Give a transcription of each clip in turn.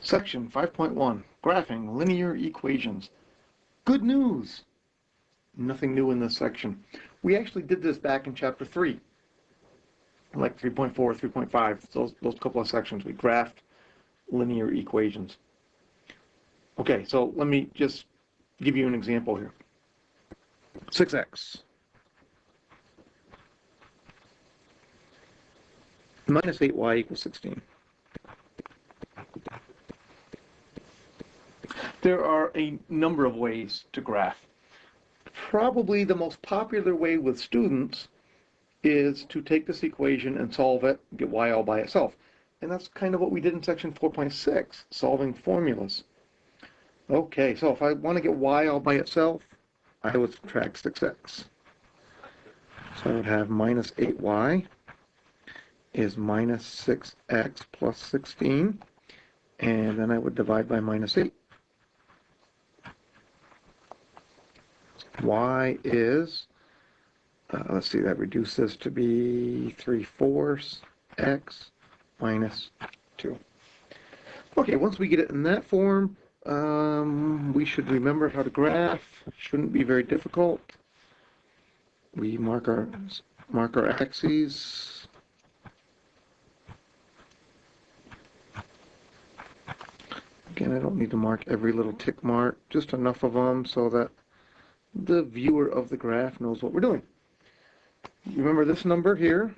Section 5.1, Graphing Linear Equations. Good news! Nothing new in this section. We actually did this back in Chapter 3, like 3.4, 3.5, those couple of sections. We graphed linear equations. Okay, so let me just give you an example here. 6x minus 8y equals 16. There are a number of ways to graph. Probably the most popular way with students is to take this equation and solve it, get y all by itself. And that's kind of what we did in section 4.6, solving formulas. Okay, so if I want to get y all by itself, I would subtract 6x. So I would have minus 8y is minus 6x plus 16, and then I would divide by minus 8. Y is, let's see, that reduces to be 3/4 x minus 2. Okay, once we get it in that form, we should remember how to graph. Shouldn't be very difficult. We mark our axes. Again, I don't need to mark every little tick mark, just enough of them so that the viewer of the graph knows what we're doing. Remember this number here.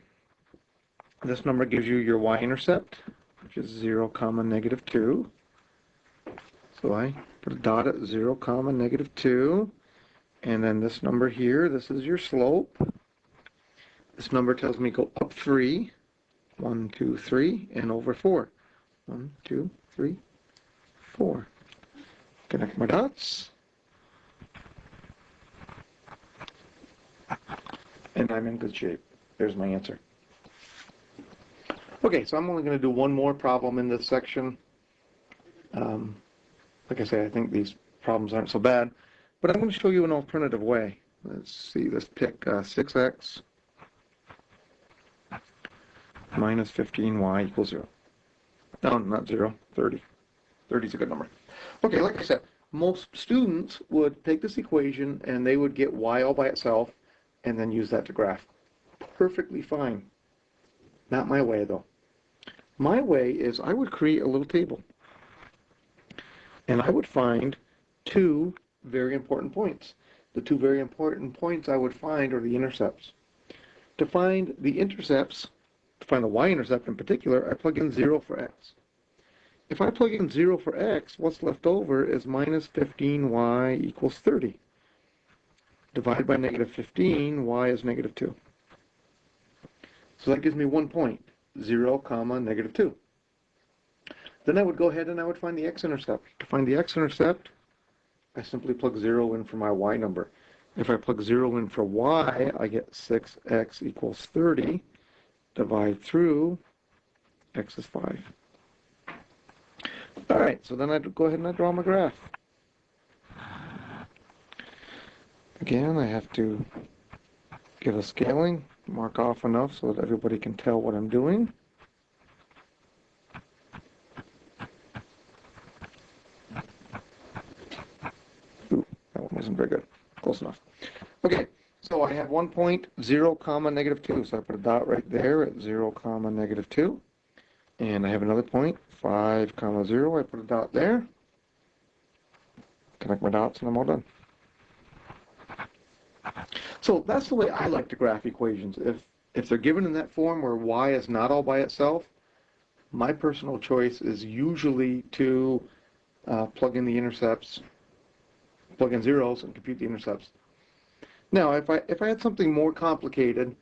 This number gives you your y-intercept, which is 0, -2. So I put a dot at 0, -2. And then this number here, this is your slope. This number tells me go up 3, 1, 2, 3, and over 4. 1, 2, 3, 4. Connect my dots. And I'm in good shape. There's my answer. Okay, so I'm only going to do one more problem in this section. Like I say, I think these problems aren't so bad, but I'm going to show you an alternative way. Let's see, let's pick 6x minus 15y equals 0. No, not 0, 30. 30 is a good number. Okay, like I said, most students would take this equation and they would get y all by itself and then use that to graph. Perfectly fine. Not my way, though. My way is I would create a little table. And I would find two very important points. The two very important points I would find are the intercepts. To find the intercepts, to find the y-intercept in particular, I plug in 0 for x. If I plug in 0 for x, what's left over is minus 15y equals 30. Divide by negative 15, y is negative 2. So that gives me 1 point, 0, -2. Then I would go ahead and I would find the x-intercept. To find the x-intercept, I simply plug 0 in for my y number. If I plug 0 in for y, I get 6x equals 30. Divide through, x is 5. All right, so then I'd go ahead and I'd draw my graph. Again, I have to give a scaling, mark off enough so that everybody can tell what I'm doing. Ooh, that one wasn't very good. Close enough. Okay, so I have 1 point, 0, -2. So I put a dot right there at 0, -2. And I have another point, 5, 0. I put a dot there. Connect my dots and I'm all done. So that's the way I like to graph equations. If they're given in that form where y is not all by itself, my personal choice is usually to plug in the intercepts, plug in zeros and compute the intercepts. Now, if I had something more complicated,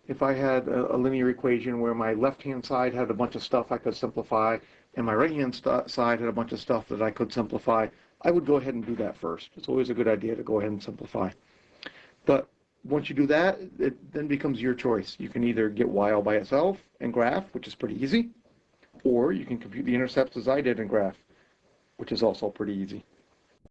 if I had a linear equation where my left-hand side had a bunch of stuff I could simplify and my right-hand side had a bunch of stuff that I could simplify, I would go ahead and do that first. It's always a good idea to go ahead and simplify. But once you do that, it then becomes your choice. You can either get y all by itself and graph, which is pretty easy, or you can compute the intercepts as I did and graph, which is also pretty easy.